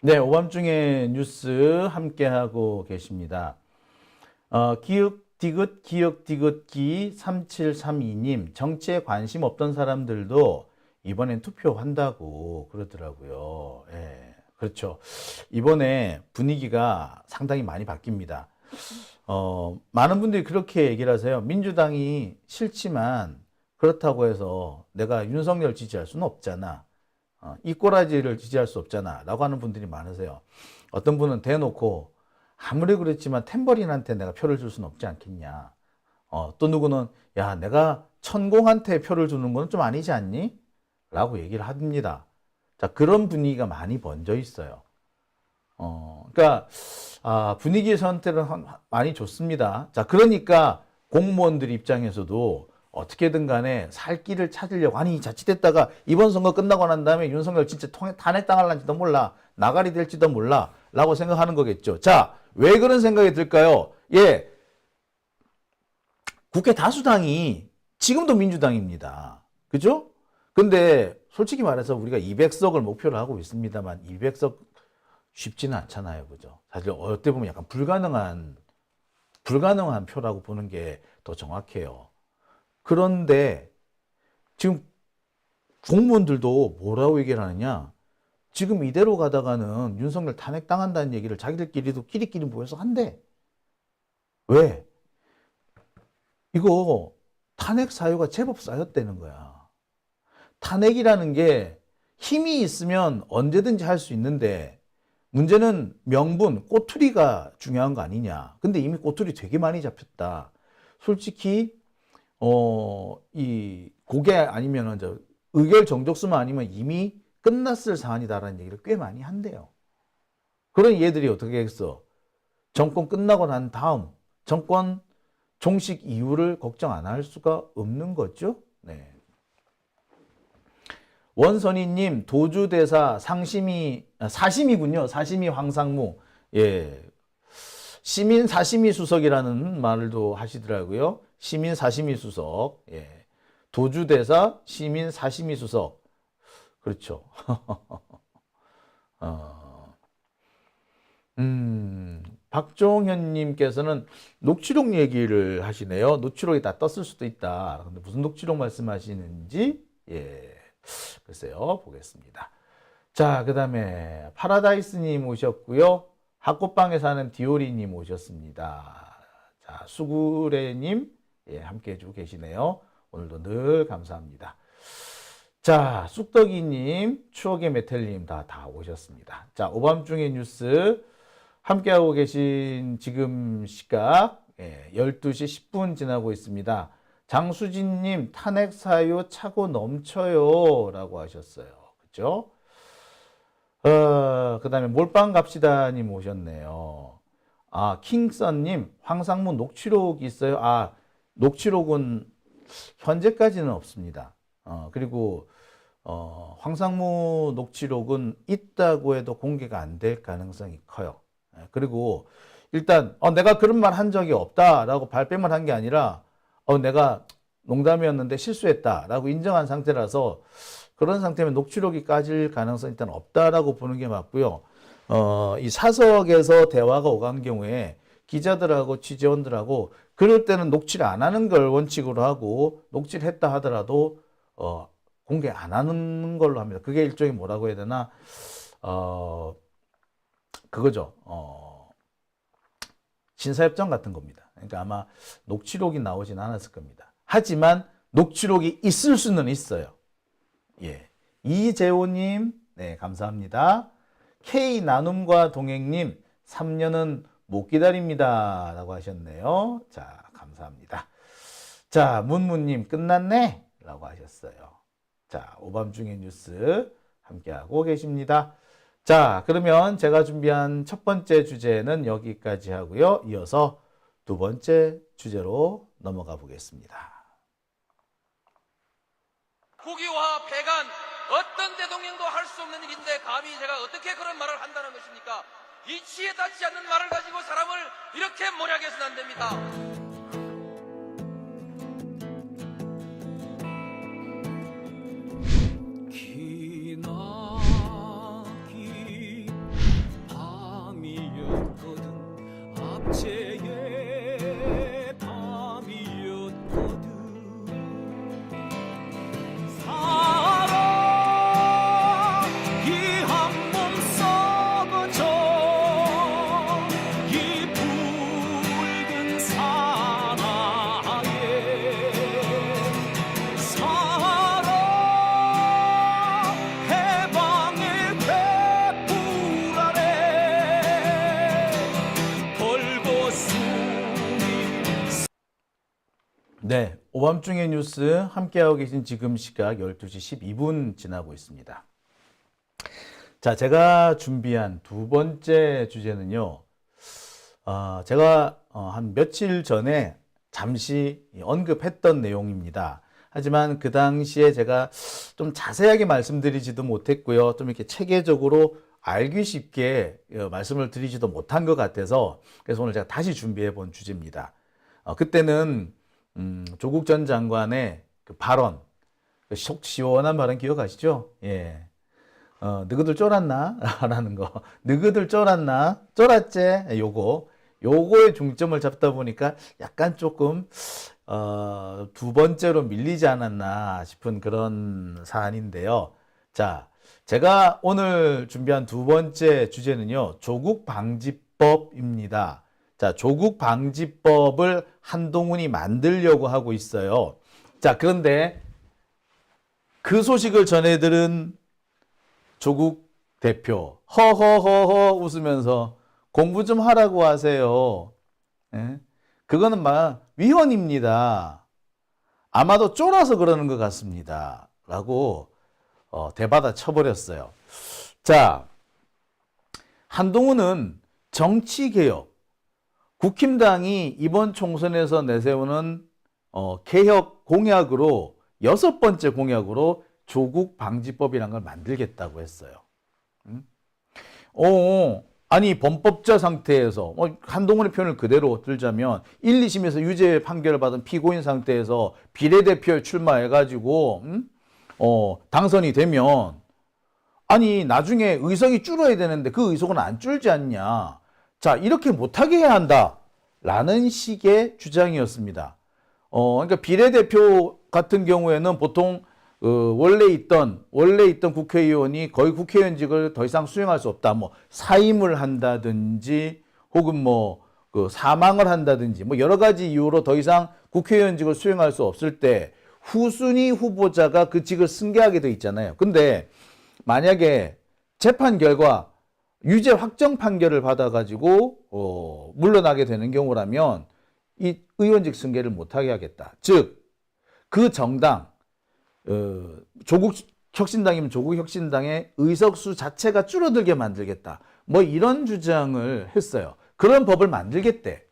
네, 오밤중에 뉴스 함께하고 계십니다. 기역디귿기 3732님, 정치에 관심 없던 사람들도 이번엔 투표한다고 그러더라고요. 예, 그렇죠. 이번에 분위기가 상당히 많이 바뀝니다. 많은 분들이 그렇게 얘기를 하세요. 민주당이 싫지만 그렇다고 해서 내가 윤석열 지지할 수는 없잖아. 이 꼬라지를 지지할 수 없잖아 라고 하는 분들이 많으세요. 어떤 분은 대놓고 아무리 그렇지만 탬버린한테 내가 표를 줄 수는 없지 않겠냐. 또 누구는 야 내가 천공한테 표를 주는 건 좀 아니지 않니? 라고 얘기를 합니다. 자, 그런 분위기가 많이 번져 있어요. 그러니까 분위기 선택은 많이 좋습니다. 자, 그러니까 공무원들 입장에서도 어떻게든 간에 살 길을 찾으려고. 아니 자칫했다가 이번 선거 끝나고 난 다음에 윤석열 진짜 탄핵당할지도 몰라, 나가리 될지도 몰라 라고 생각하는 거겠죠. 자, 왜 그런 생각이 들까요? 예, 국회 다수당이 지금도 민주당입니다. 그죠? 근데 솔직히 말해서 우리가 200석을 목표로 하고 있습니다만 200석 쉽지는 않잖아요. 그죠? 사실 어떻게 보면 약간 불가능한 표라고 보는 게 더 정확해요. 그런데 지금 공무원들도 뭐라고 얘기를 하느냐? 지금 이대로 가다가는 윤석열 탄핵당한다는 얘기를 자기들끼리도 끼리끼리 모여서 한대. 왜? 이거 탄핵 사유가 제법 쌓였다는 거야. 탄핵이라는 게 힘이 있으면 언제든지 할 수 있는데 문제는 명분, 꼬투리가 중요한 거 아니냐. 근데 이미 꼬투리 되게 많이 잡혔다. 솔직히 이 고개 아니면은 의결 정족수만 아니면 이미 끝났을 사안이다라는 얘기를 꽤 많이 한대요. 그런 얘들이 어떻게 했어? 정권 끝나고 난 다음 정권 종식 이후를 걱정 안 할 수가 없는 거죠. 네. 원선희님, 도주대사 사심이군요. 사심이 황상무. 예. 시민 사심이 수석이라는 말도 하시더라고요. 시민 사심이 수석. 예. 도주대사 시민 사심이 수석. 그렇죠. 박종현님께서는 녹취록 얘기를 하시네요. 녹취록이 다 떴을 수도 있다. 근데 무슨 녹취록 말씀하시는지, 예. 글쎄요, 보겠습니다. 자, 그 다음에 파라다이스님 오셨고요. 학고방에 사는 디오리님 오셨습니다. 자, 수구레님, 예, 함께 해주고 계시네요. 오늘도 늘 감사합니다. 자, 쑥떡이님, 추억의 메텔님 다 오셨습니다. 자, 오밤중의 뉴스 함께하고 계신 지금 시각 12시 10분 지나고 있습니다. 장수진님, 탄핵 사유 차고 넘쳐요 라고 하셨어요. 그죠? 그 다음에 몰빵 갑시다님 오셨네요. 킹썬님, 황상무 녹취록 있어요? 녹취록은 현재까지는 없습니다. 그리고 황상무 녹취록은 있다고 해도 공개가 안 될 가능성이 커요. 그리고 일단 내가 그런 말 한 적이 없다라고 발뺌을 한 게 아니라 내가 농담이었는데 실수했다라고 인정한 상태라서 그런 상태면 녹취록이 까질 가능성이 일단 없다라고 보는 게 맞고요. 이 사석에서 대화가 오간 경우에 기자들하고 취재원들하고 그럴 때는 녹취를 안 하는 걸 원칙으로 하고 녹취를 했다 하더라도 공개 안 하는 걸로 합니다. 그게 일종의 뭐라고 해야 되나 그거죠. 신사협정 같은 겁니다. 그러니까 아마 녹취록이 나오진 않았을 겁니다. 하지만 녹취록이 있을 수는 있어요. 예. 이재호님, 네, 감사합니다. K 나눔과 동행님, 3년은 못 기다립니다. 라고 하셨네요. 자, 감사합니다. 자, 문무님, 끝났네? 라고 하셨어요. 자, 오밤중의 뉴스 함께하고 계십니다. 자, 그러면 제가 준비한 첫 번째 주제는 여기까지 하고요. 이어서 두 번째 주제로 넘어가 보겠습니다. 국유화, 폐간, 어떤 대통령도 할 수 없는 일인데 감히 제가 어떻게 그런 말을 한다는 것입니까? 이치에 닿지 않는 말을 가지고 사람을 이렇게 몰약해서는 안 됩니다. 네, 오밤중의 뉴스 함께하고 계신 지금 시각 12시 12분 지나고 있습니다. 자, 제가 준비한 두 번째 주제는요. 제가 한 며칠 전에 잠시 언급했던 내용입니다. 하지만 그 당시에 제가 좀 자세하게 말씀드리지도 못했고요. 좀 이렇게 체계적으로 알기 쉽게 말씀을 드리지도 못한 것 같아서 그래서 오늘 제가 다시 준비해 본 주제입니다. 그때는 조국 전 장관의 그 발언, 속 시원한 발언 기억하시죠? 예. 너희들 쫄았나? 라는 거. 너희들 쫄았나? 쫄았지? 요거에 중점을 잡다 보니까 약간 조금, 두 번째로 밀리지 않았나 싶은 그런 사안인데요. 자, 제가 오늘 준비한 두 번째 주제는요, 조국 방지법입니다. 자, 조국 방지법을 한동훈이 만들려고 하고 있어요. 자, 그런데 그 소식을 전해들은 조국 대표 허허허허 웃으면서 공부 좀 하라고 하세요. 예? 그거는 막 위헌입니다. 아마도 쫄아서 그러는 것 같습니다. 라고 대받아 쳐버렸어요. 자, 한동훈은 정치개혁, 국힘당이 이번 총선에서 내세우는 개혁 공약으로 6번째 공약으로 조국 방지법이라는 걸 만들겠다고 했어요. 아니 범법자 상태에서 한동훈의 표현을 그대로 들자면 1, 2심에서 유죄 판결을 받은 피고인 상태에서 비례대표에 출마해가지고 당선이 되면 아니 나중에 의석이 줄어야 되는데 그 의석은 안 줄지 않냐. 자, 이렇게 못하게 해야 한다 라는 식의 주장이었습니다. 그러니까 비례대표 같은 경우에는 보통 원래 있던 국회의원이 거의 국회의원직을 더 이상 수행할 수 없다. 뭐 사임을 한다든지 혹은 사망을 한다든지 여러 가지 이유로 더 이상 국회의원직을 수행할 수 없을 때 후순위 후보자가 그 직을 승계하게 돼 있잖아요. 근데 만약에 재판 결과 유죄 확정 판결을 받아가지고 물러나게 되는 경우라면 이 의원직 승계를 못하게 하겠다. 즉 그 정당 조국혁신당이면 조국혁신당의 의석수 자체가 줄어들게 만들겠다. 이런 주장을 했어요. 그런 법을 만들겠대.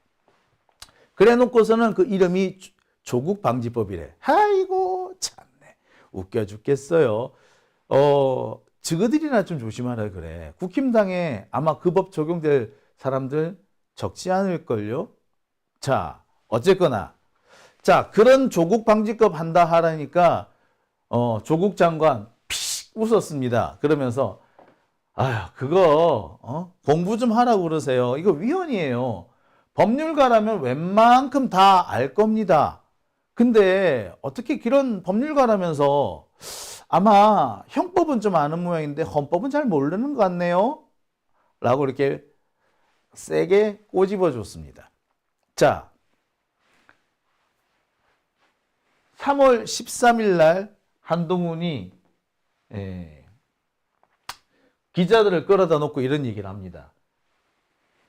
그래 놓고서는 그 이름이 조국방지법이래. 아이고 참네. 웃겨 죽겠어요. 저거들이나 좀 조심하라 그래. 국힘당에 아마 그 법 적용될 사람들 적지 않을걸요? 자, 어쨌거나. 자, 그런 조국방지법 한다 하라니까 조국 장관 피식 웃었습니다. 그러면서 그거 공부 좀 하라고 그러세요. 이거 위헌이에요. 법률가라면 웬만큼 다 알 겁니다. 근데 어떻게 그런 법률가라면서 아마 형법은 좀 아는 모양인데 헌법은 잘 모르는 것 같네요. 라고 이렇게 세게 꼬집어 줬습니다. 자, 3월 13일 날 한동훈이 기자들을 끌어다 놓고 이런 얘기를 합니다.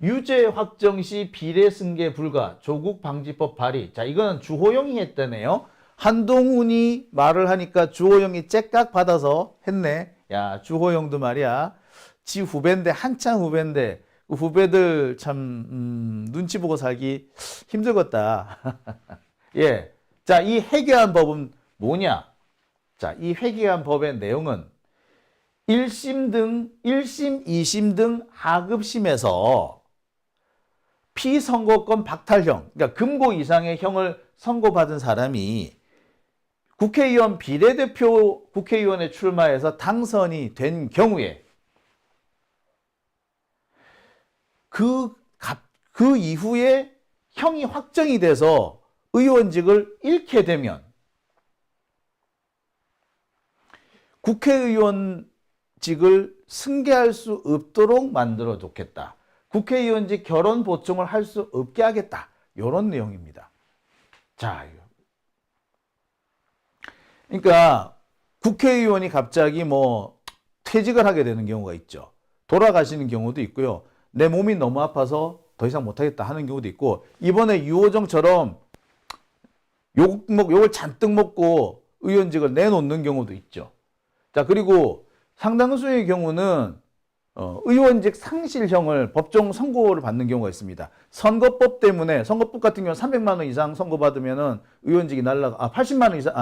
유죄 확정 시 비례 승계 불가 조국 방지법 발의. 자, 이거는 주호영이 했다네요. 한동훈이 말을 하니까 주호영이 째깍 받아서 했네. 야, 주호영도 말이야. 지 후배인데 한참 후배인데 그 후배들 참 눈치 보고 살기 힘들겠다. 예. 자, 이 회개한 법은 뭐냐? 자, 이 회개한 법의 내용은 1심, 2심 등 하급심에서 피선고권 박탈형, 그러니까 금고 이상의 형을 선고받은 사람이 국회의원 비례대표 국회의원에 출마해서 당선이 된 경우에 그 이후에 형이 확정이 돼서 의원직을 잃게 되면 국회의원직을 승계할 수 없도록 만들어 놓겠다. 국회의원직 결혼 보충을 할 수 없게 하겠다. 이런 내용입니다. 자, 그러니까 국회의원이 갑자기 퇴직을 하게 되는 경우가 있죠. 돌아가시는 경우도 있고요. 내 몸이 너무 아파서 더 이상 못하겠다 하는 경우도 있고, 이번에 유호정처럼 욕을 잔뜩 먹고 의원직을 내놓는 경우도 있죠. 자, 그리고 상당수의 경우는 의원직 상실형을 법정 선고를 받는 경우가 있습니다. 선거법 때문에, 선거법 같은 경우는 300만 원 이상 선고받으면은 의원직이 날라가, 80만 원 이상,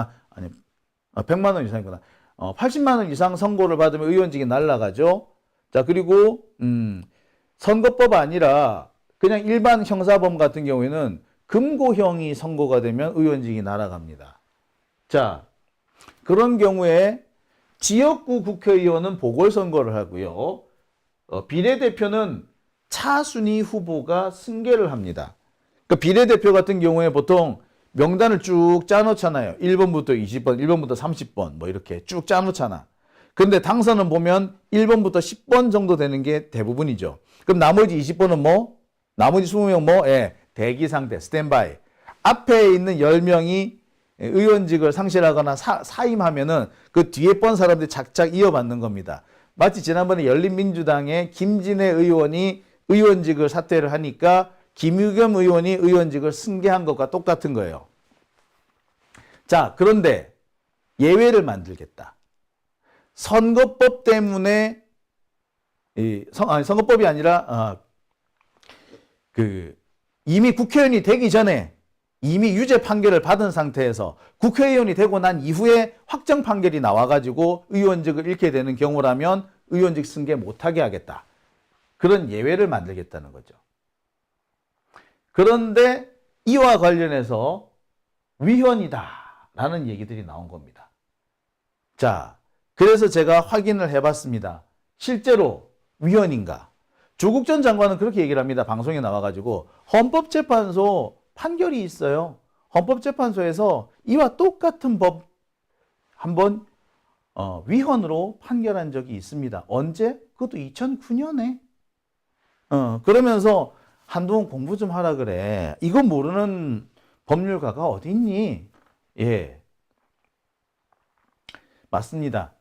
100만 원 이상이구나. 80만 원 이상 선고를 받으면 의원직이 날라가죠. 자, 그리고, 선거법 아니라 그냥 일반 형사범 같은 경우에는 금고형이 선고가 되면 의원직이 날아갑니다. 자, 그런 경우에 지역구 국회의원은 보궐선거를 하고요. 비례대표는 차순위 후보가 승계를 합니다. 그러니까 비례대표 같은 경우에 보통 명단을 쭉 짜놓잖아요. 1번부터 20번, 1번부터 30번 뭐 이렇게 쭉 짜놓잖아. 근데 당선은 보면 1번부터 10번 정도 되는 게 대부분이죠. 그럼 나머지 20번은 뭐? 나머지 20명 뭐? 예, 대기 상태, 스탠바이. 앞에 있는 10명이 의원직을 상실하거나 사임하면은 그 뒤에 번 사람들이 착착 이어받는 겁니다. 마치 지난번에 열린민주당의 김진애 의원이 의원직을 사퇴를 하니까 김유겸 의원이 의원직을 승계한 것과 똑같은 거예요. 자, 그런데 예외를 만들겠다. 선거법 때문에 선거법이 아니라 이미 국회의원이 되기 전에 이미 유죄 판결을 받은 상태에서 국회의원이 되고 난 이후에 확정 판결이 나와가지고 의원직을 잃게 되는 경우라면 의원직 승계 못하게 하겠다. 그런 예외를 만들겠다는 거죠. 그런데 이와 관련해서 위헌이다라는 얘기들이 나온 겁니다. 자, 그래서 제가 확인을 해봤습니다. 실제로 위헌인가? 조국 전 장관은 그렇게 얘기를 합니다. 방송에 나와가지고 헌법재판소 판결이 있어요. 헌법재판소에서 이와 똑같은 법 한번 위헌으로 판결한 적이 있습니다. 언제? 그것도 2009년에. 그러면서 한동훈 공부 좀 하라 그래. 이거 모르는 법률가가 어디 있니? 예, 맞습니다.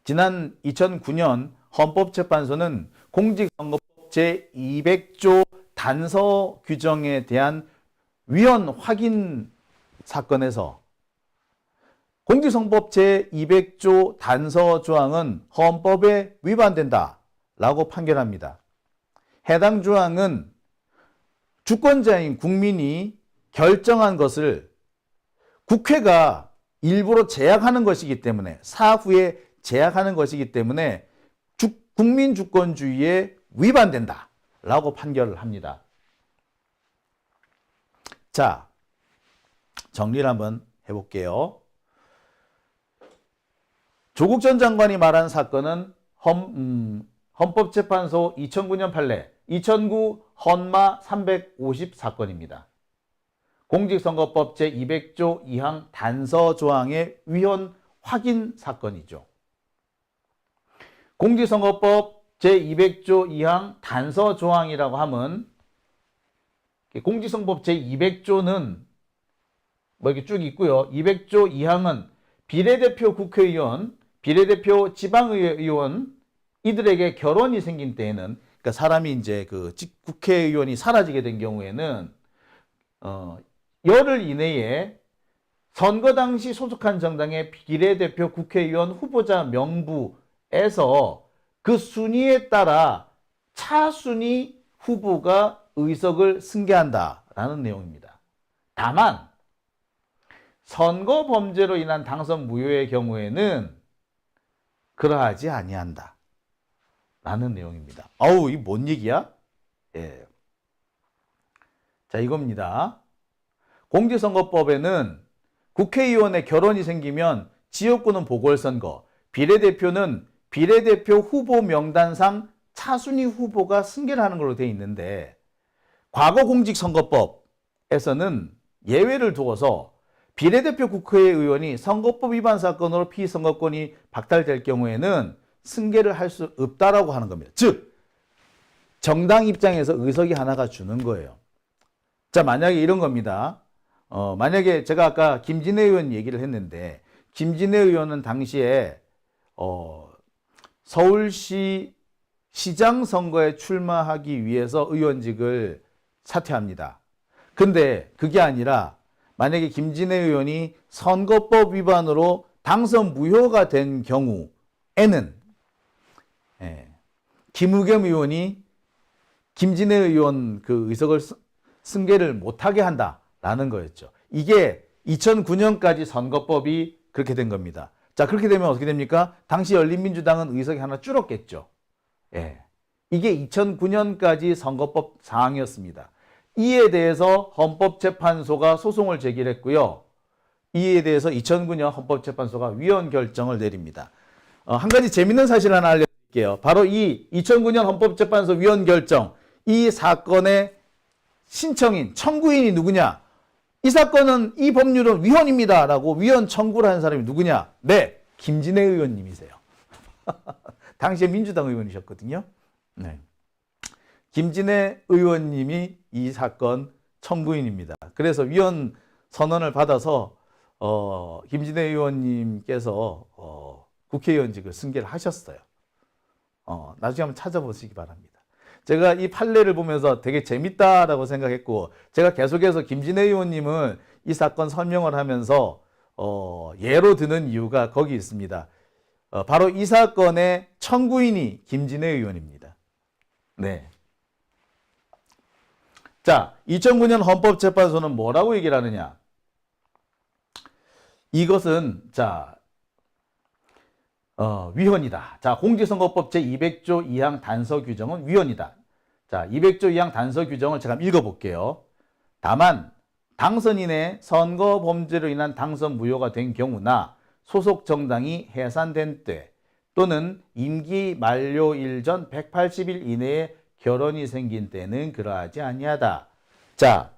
지난 2009년 헌법재판소는 공직선거법 제200조 단서 규정에 대한 위헌 확인 사건에서 공직선거법 제200조 단서 조항은 헌법에 위반된다라고 판결합니다. 해당 조항은 주권자인 국민이 결정한 것을 국회가 일부러 제약하는 것이기 때문에, 사후에 제약하는 것이기 때문에 국민 주권주의에 위반된다라고 판결을 합니다. 자, 정리를 한번 해볼게요. 조국 전 장관이 말한 사건은 헌법재판소 2009년 판례 2009 헌마 350 사건입니다. 공직선거법 제200조 2항 단서 조항의 위헌 확인 사건이죠. 공직선거법 제200조 2항 단서 조항이라고 하면 공직선거법 제200조는 뭐 이렇게 쭉 있고요. 200조 2항은 비례대표 국회의원, 비례대표 지방의원 이들에게 결혼이 생긴 때에는, 그러니까 사람이 이제 그 국회의원이 사라지게 된 경우에는 열흘 이내에 선거 당시 소속한 정당의 비례대표 국회의원 후보자 명부에서 그 순위에 따라 차순위 후보가 의석을 승계한다라는 내용입니다. 다만 선거 범죄로 인한 당선 무효의 경우에는 그러하지 아니한다 라는 내용입니다. 아우, 이게 뭔 얘기야? 예. 자, 이겁니다. 공직선거법에는 국회의원의 결혼이 생기면 지역구는 보궐선거, 비례대표는 비례대표 후보 명단상 차순위 후보가 승계를 하는 걸로 되어 있는데, 과거 공직선거법에서는 예외를 두어서 비례대표 국회의원이 선거법 위반 사건으로 피선거권이 박탈될 경우에는 승계를 할 수 없다라고 하는 겁니다. 즉, 정당 입장에서 의석이 하나가 주는 거예요. 자, 만약에 이런 겁니다. 만약에 제가 아까 김진애 의원 얘기를 했는데, 김진애 의원은 당시에 서울시 시장 선거에 출마하기 위해서 의원직을 사퇴합니다. 근데 그게 아니라 만약에 김진애 의원이 선거법 위반으로 당선 무효가 된 경우에는 김의겸 의원이 김진애 의원 그 의석을 승계를 못하게 한다라는 거였죠. 이게 2009년까지 선거법이 그렇게 된 겁니다. 자, 그렇게 되면 어떻게 됩니까? 당시 열린민주당은 의석이 하나 줄었겠죠. 이게 2009년까지 선거법 사항이었습니다. 이에 대해서 헌법재판소가 소송을 제기했고요. 이에 대해서 2009년 헌법재판소가 위헌 결정을 내립니다. 한 가지 재밌는 사실 하나 알려드릴게요. 바로 이 2009년 헌법재판소 위헌 결정, 이 사건의 신청인, 청구인이 누구냐? 이 사건은, 이 법률은 위헌입니다 라고 위헌 청구를 한 사람이 누구냐? 네, 김진애 의원님이세요. 당시에 민주당 의원이셨거든요. 네. 김진애 의원님이 이 사건 청구인입니다. 그래서 위헌 선언을 받아서 김진애 의원님께서 국회의원직을 승계를 하셨어요. 나중에 한번 찾아보시기 바랍니다. 제가 이 판례를 보면서 되게 재밌다라고 생각했고, 제가 계속해서 김진애 의원님은 이 사건 설명을 하면서 예로 드는 이유가 거기 있습니다. 바로 이 사건의 청구인이 김진애 의원입니다. 네. 자, 2009년 헌법재판소는 뭐라고 얘기를 하느냐? 이것은, 자, 위헌이다. 자, 공직선거법 제200조 2항 단서 규정은 위헌이다. 자, 200조 2항 단서 규정을 제가 읽어볼게요. 다만, 당선인의 선거 범죄로 인한 당선 무효가 된 경우나 소속 정당이 해산된 때 또는 임기 만료일 전 180일 이내에 결혼이 생긴 때는 그러하지 아니하다. 자,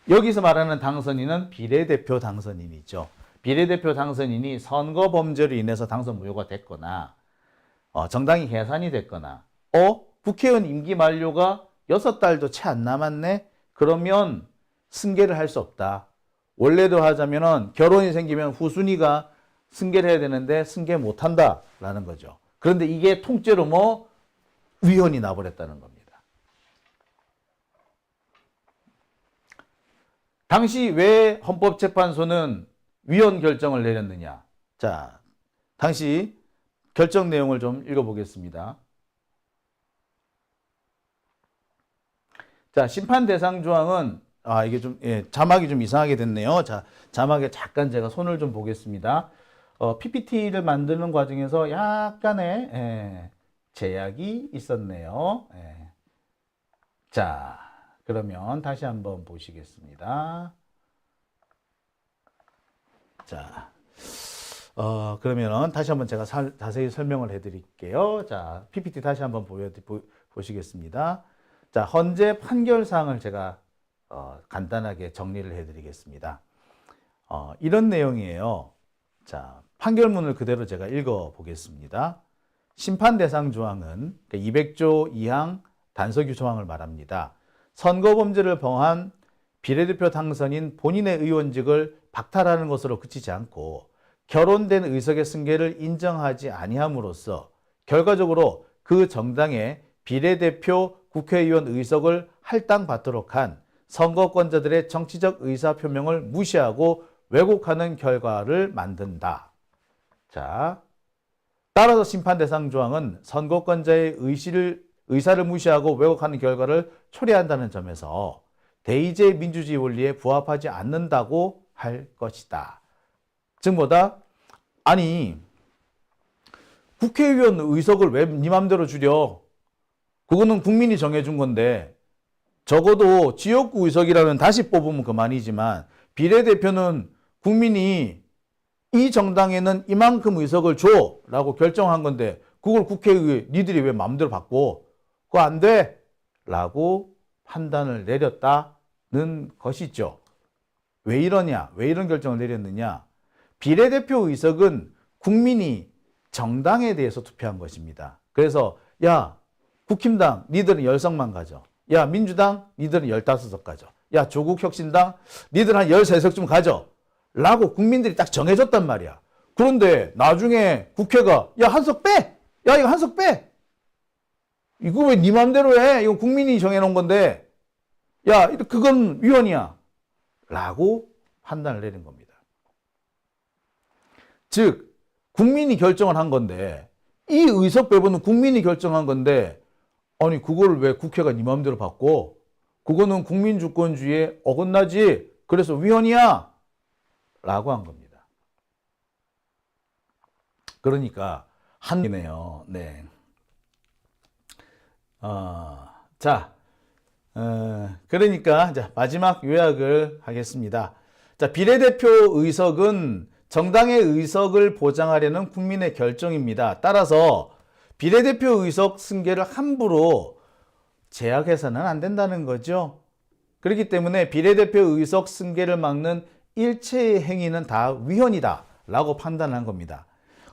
여기서 말하는 당선인은 비례대표 당선인이죠. 비례대표 당선인이 선거 범죄로 인해서 당선 무효가 됐거나 정당이 해산이 됐거나 국회의원 임기 만료가 6달도 채 안 남았네? 그러면 승계를 할 수 없다. 원래도 하자면은 결혼이 생기면 후순위가 승계를 해야 되는데 승계 못한다 라는 거죠. 그런데 이게 통째로 위헌이 나버렸다는 겁니다. 당시 왜 헌법재판소는 위헌 결정을 내렸느냐? 자, 당시 결정 내용을 좀 읽어보겠습니다. 자, 심판 대상 조항은 이게 좀 자막이 좀 이상하게 됐네요. 자, 자막에 잠깐 제가 손을 좀 보겠습니다. PPT를 만드는 과정에서 약간의 제약이 있었네요. 자, 그러면 다시 한번 보시겠습니다. 자, 그러면 다시 한번 제가 자세히 설명을 해드릴게요. 자, PPT 다시 한번 보시겠습니다. 자, 헌재 판결 사항을 제가 간단하게 정리를 해드리겠습니다. 이런 내용이에요. 자, 판결문을 그대로 제가 읽어보겠습니다. 심판 대상 조항은 200조 2항 단서규 조항을 말합니다. 선거범죄를 범한 비례대표 당선인 본인의 의원직을 박탈하는 것으로 그치지 않고 결혼된 의석의 승계를 인정하지 아니함으로써 결과적으로 그 정당의 비례대표 국회의원 의석을 할당받도록 한 선거권자들의 정치적 의사표명을 무시하고 왜곡하는 결과를 만든다. 자, 따라서 심판 대상 조항은 선거권자의 의사를 무시하고 왜곡하는 결과를 초래한다는 점에서 대의제 민주주의 원리에 부합하지 않는다고 할 것이다. 즉 뭐다? 아니, 국회의원 의석을 왜 네 맘대로 줄여? 그거는 국민이 정해준 건데 적어도 지역구 의석이라면 다시 뽑으면 그만이지만 비례대표는 국민이 이 정당에는 이만큼 의석을 줘 라고 결정한 건데 그걸 국회의회 니들이 왜 마음대로 바꿔? 그거 안 돼! 라고 판단을 내렸다는 것이죠. 왜 이러냐? 왜 이런 결정을 내렸느냐? 비례대표 의석은 국민이 정당에 대해서 투표한 것입니다. 그래서 야, 국힘당 니들은 10석만 가져. 야, 민주당 니들은 15석 가져. 야, 조국혁신당 니들 한 13석 좀 가져. 라고 국민들이 딱 정해줬단 말이야. 그런데 나중에 국회가 야, 한 석 빼! 야, 이거 한 석 빼! 이거 왜 네 맘대로 해? 이거 국민이 정해놓은 건데 야, 그건 위헌이야. 라고 판단을 내린 겁니다. 즉 국민이 결정을 한 건데, 이 의석 배분은 국민이 결정한 건데, 아니 그걸 왜 국회가 네 마음대로 바꿔? 그거는 국민주권주의에 어긋나지. 그래서 위헌이야 라고 한 겁니다. 그러니까 한이네요. 네. 그러니까 자, 마지막 요약을 하겠습니다. 자, 비례대표 의석은 정당의 의석을 보장하려는 국민의 결정입니다. 따라서 비례대표 의석 승계를 함부로 제약해서는 안 된다는 거죠. 그렇기 때문에 비례대표 의석 승계를 막는 일체의 행위는 다 위헌이다 라고 판단한 겁니다.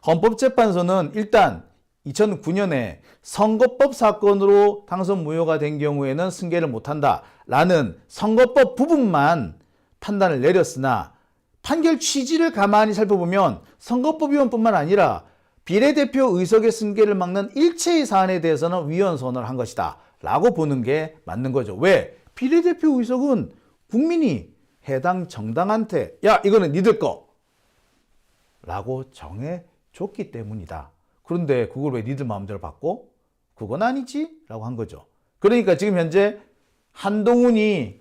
헌법재판소는 일단 2009년에 선거법 사건으로 당선 무효가 된 경우에는 승계를 못한다 라는 선거법 부분만 판단을 내렸으나, 판결 취지를 가만히 살펴보면 선거법 위헌뿐만 아니라 비례대표 의석의 승계를 막는 일체의 사안에 대해서는 위헌 선언을 한 것이다 라고 보는 게 맞는 거죠. 왜? 비례대표 의석은 국민이 해당 정당한테 야 이거는 니들 거 라고 정해줬기 때문이다. 그런데 그걸 왜 니들 마음대로 바꿔? 그건 아니지 라고 한 거죠. 그러니까 지금 현재 한동훈이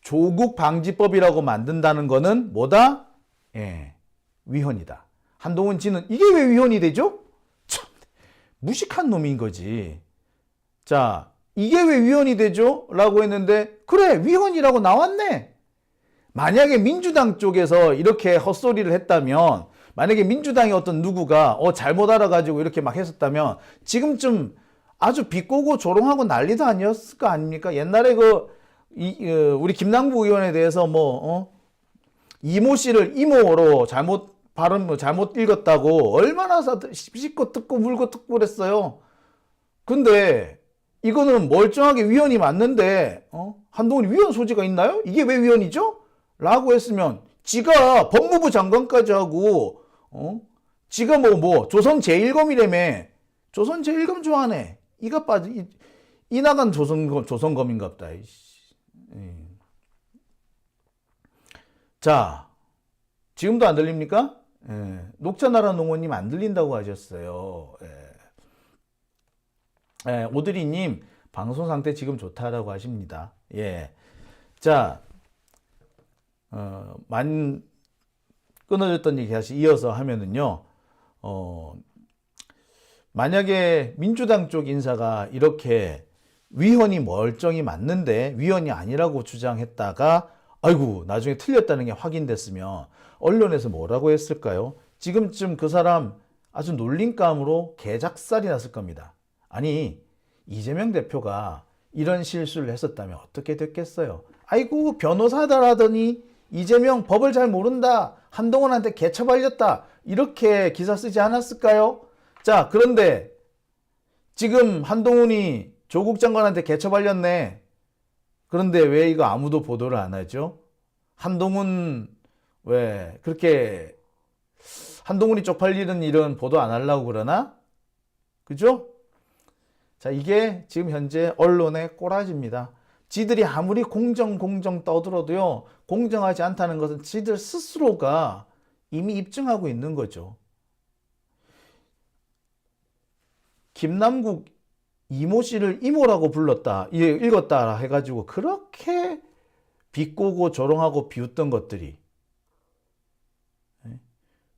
조국 방지법이라고 만든다는 거는 뭐다? 위헌이다. 한동훈 지는 이게 왜 위헌이 되죠? 참 무식한 놈인 거지. 자, 이게 왜 위헌이 되죠? 라고 했는데 그래 위헌이라고 나왔네. 만약에 민주당 쪽에서 이렇게 헛소리를 했다면, 만약에 민주당의 어떤 누구가 잘못 알아가지고 이렇게 막 했었다면 지금쯤 아주 비꼬고 조롱하고 난리도 아니었을 거 아닙니까? 옛날에 우리 김남국 의원에 대해서 이모 씨를 이모로 잘못 읽었다고 얼마나 씹고 뜯고 물고 뜯고 그랬어요. 근데 이거는 멀쩡하게 위헌이 맞는데 한동훈이 위헌 소지가 있나요? 이게 왜 위헌이죠? 라고 했으면 지가 법무부 장관까지 하고 지가 조선 제1검이라며. 조선 제1검 좋아하네. 이가 빠지 이 나간 조선검인갑다. 자, 지금도 안 들립니까? 녹차나라 농원님 안 들린다고 하셨어요. 오드리님 방송 상태 지금 좋다라고 하십니다. 자, 끊어졌던 얘기 다시 이어서 하면은요, 만약에 민주당 쪽 인사가 이렇게 위헌이 멀쩡히 맞는데 위헌이 아니라고 주장했다가 아이고 나중에 틀렸다는 게 확인됐으면 언론에서 뭐라고 했을까요? 지금쯤 그 사람 아주 놀림감으로 개작살이 났을 겁니다. 아니 이재명 대표가 이런 실수를 했었다면 어떻게 됐겠어요? 아이고 변호사다라더니 이재명 법을 잘 모른다, 한동훈한테 개처발렸다, 이렇게 기사 쓰지 않았을까요? 자, 그런데 지금 한동훈이 조국 장관한테 개처발렸네. 그런데 왜 이거 아무도 보도를 안 하죠? 한동훈 왜 그렇게 한동훈이 쪽팔리는 일은 보도 안 하려고 그러나? 그죠? 자, 이게 지금 현재 언론의 꼬라지입니다. 지들이 아무리 공정 떠들어도요, 공정하지 않다는 것은 지들 스스로가 이미 입증하고 있는 거죠. 김남국 이모 씨를 이모라고 불렀다, 읽었다 해가지고 그렇게 비꼬고 조롱하고 비웃던 것들이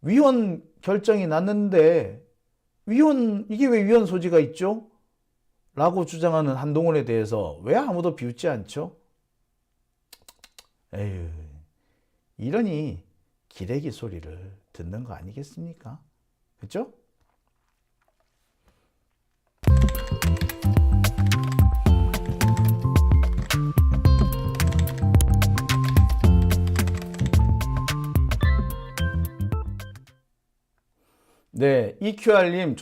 위헌 결정이 났는데 이게 왜 위헌 소지가 있죠? 라고 주장하는 한동훈에 대해서 왜 아무도 비웃지 않죠? 에휴, 이러니 기레기 소리를 듣는 거 아니겠습니까? 그렇죠? 네, EQR님